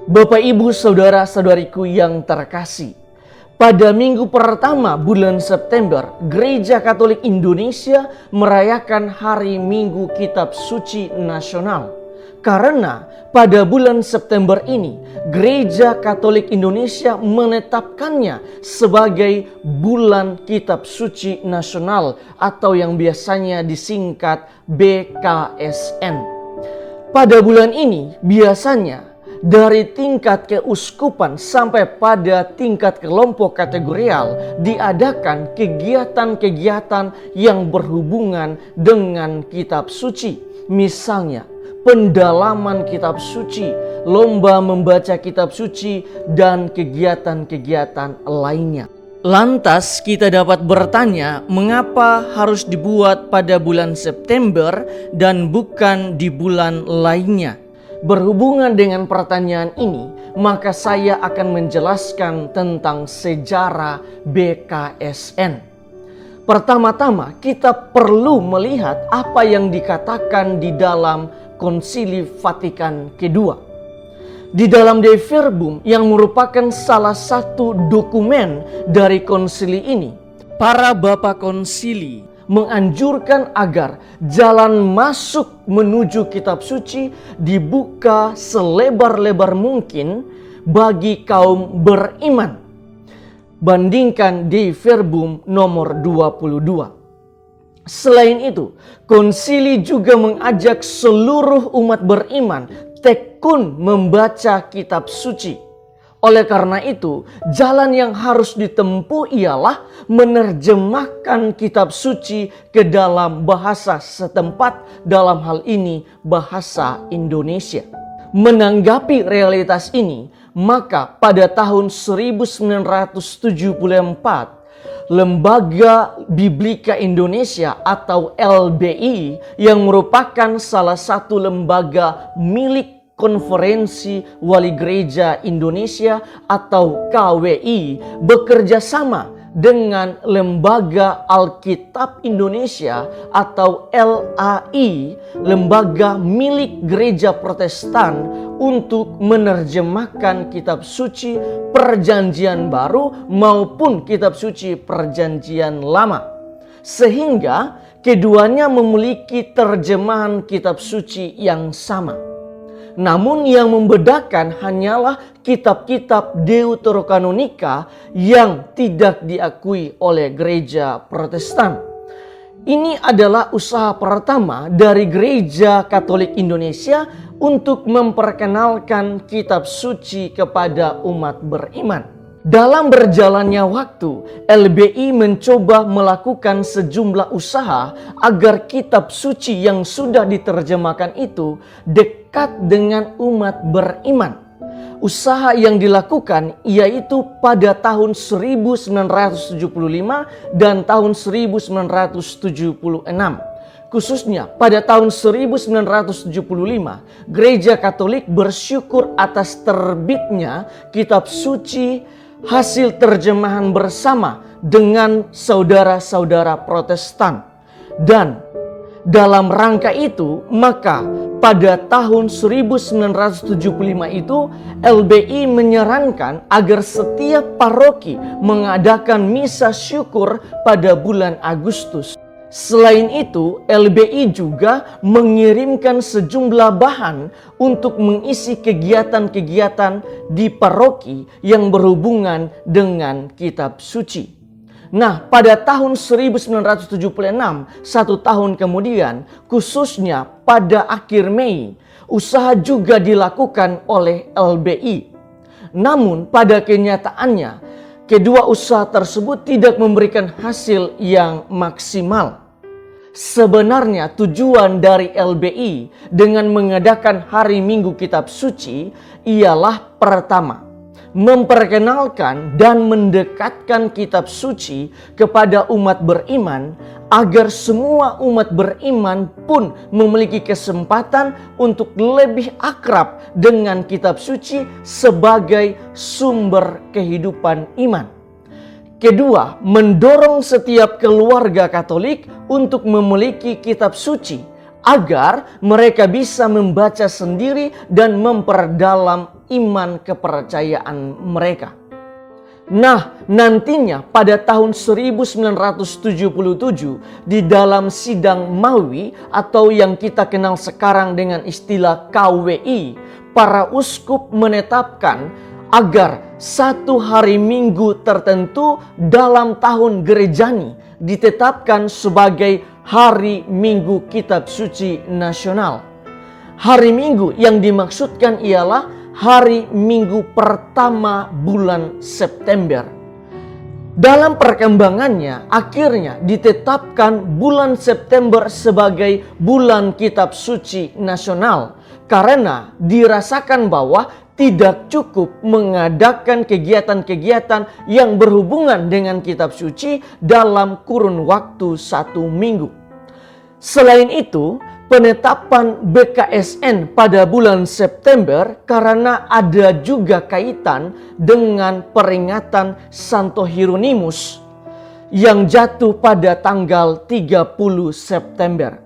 Bapak, Ibu, Saudara-saudariku yang terkasih, pada minggu pertama bulan September, Gereja Katolik Indonesia merayakan Hari Minggu Kitab Suci Nasional. Karena pada bulan September ini, Gereja Katolik Indonesia menetapkannya sebagai Bulan Kitab Suci Nasional atau yang biasanya disingkat BKSN. Pada bulan ini biasanya dari tingkat keuskupan sampai pada tingkat kelompok kategorial diadakan kegiatan-kegiatan yang berhubungan dengan kitab suci. Misalnya, pendalaman kitab suci, lomba membaca kitab suci, dan kegiatan-kegiatan lainnya. Lantas kita dapat bertanya, mengapa harus dibuat pada bulan September dan bukan di bulan lainnya? Berhubungan dengan pertanyaan ini, maka saya akan menjelaskan tentang sejarah BKSN. Pertama-tama, kita perlu melihat apa yang dikatakan di dalam Konsili Vatikan Kedua. Di dalam De Verbum yang merupakan salah satu dokumen dari konsili ini, para bapak konsili menganjurkan agar jalan masuk menuju kitab suci dibuka selebar-lebar mungkin bagi kaum beriman. Bandingkan di Verbum nomor 22. Selain itu, konsili juga mengajak seluruh umat beriman tekun membaca kitab suci. Oleh karena itu, jalan yang harus ditempuh ialah menerjemahkan kitab suci ke dalam bahasa setempat, dalam hal ini bahasa Indonesia. Menanggapi realitas ini, maka pada tahun 1974, Lembaga Biblika Indonesia atau LBI yang merupakan salah satu lembaga milik Konferensi Wali Gereja Indonesia atau KWI bekerja sama dengan Lembaga Alkitab Indonesia atau LAI, lembaga milik Gereja Protestan, untuk menerjemahkan kitab suci Perjanjian Baru maupun kitab suci Perjanjian Lama. Sehingga keduanya memiliki terjemahan kitab suci yang sama. Namun yang membedakan hanyalah kitab-kitab Deuterokanonika yang tidak diakui oleh gereja Protestan. Ini adalah usaha pertama dari Gereja Katolik Indonesia untuk memperkenalkan kitab suci kepada umat beriman. Dalam berjalannya waktu, LBI mencoba melakukan sejumlah usaha agar kitab suci yang sudah diterjemahkan itu dekat dengan umat beriman. Usaha yang dilakukan yaitu pada tahun 1975 dan tahun 1976. Khususnya pada tahun 1975, Gereja Katolik bersyukur atas terbitnya kitab suci hasil terjemahan bersama dengan saudara-saudara Protestan. Dan dalam rangka itu, maka pada tahun 1975 itu LBI menyarankan agar setiap paroki mengadakan misa syukur pada bulan Agustus. Selain itu, LBI juga mengirimkan sejumlah bahan untuk mengisi kegiatan-kegiatan di paroki yang berhubungan dengan kitab suci. Nah, pada tahun 1976, satu tahun kemudian, khususnya pada akhir Mei, usaha juga dilakukan oleh LBI. Namun, pada kenyataannya, kedua usaha tersebut tidak memberikan hasil yang maksimal. Sebenarnya tujuan dari LBI dengan mengadakan Hari Minggu Kitab Suci ialah pertama, memperkenalkan dan mendekatkan kitab suci kepada umat beriman, agar semua umat beriman pun memiliki kesempatan untuk lebih akrab dengan kitab suci sebagai sumber kehidupan iman. Kedua, mendorong setiap keluarga Katolik untuk memiliki kitab suci agar mereka bisa membaca sendiri dan memperdalam iman kepercayaan mereka. Nah, nantinya pada tahun 1977 di dalam sidang Maui atau yang kita kenal sekarang dengan istilah KWI, para uskup menetapkan agar satu hari Minggu tertentu dalam tahun gerejani ditetapkan sebagai Hari Minggu Kitab Suci Nasional. Hari Minggu yang dimaksudkan ialah hari Minggu pertama bulan September. Dalam perkembangannya, akhirnya ditetapkan bulan September sebagai bulan Kitab Suci Nasional karena dirasakan bahwa tidak cukup mengadakan kegiatan-kegiatan yang berhubungan dengan kitab suci dalam kurun waktu 1 minggu. Selain itu, penetapan BKSN pada bulan September karena ada juga kaitan dengan peringatan Santo Hieronymus yang jatuh pada tanggal 30 September.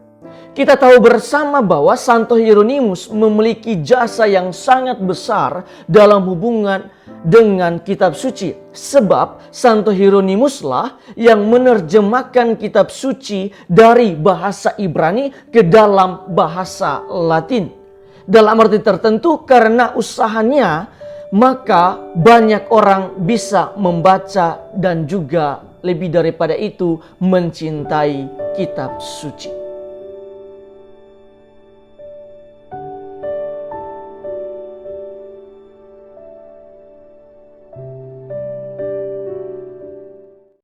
Kita tahu bersama bahwa Santo Hieronymus memiliki jasa yang sangat besar dalam hubungan dengan kitab suci. Sebab Santo Hieronymuslah yang menerjemahkan kitab suci dari bahasa Ibrani ke dalam bahasa Latin. Dalam arti tertentu karena usahanya, maka banyak orang bisa membaca dan juga lebih daripada itu mencintai kitab suci.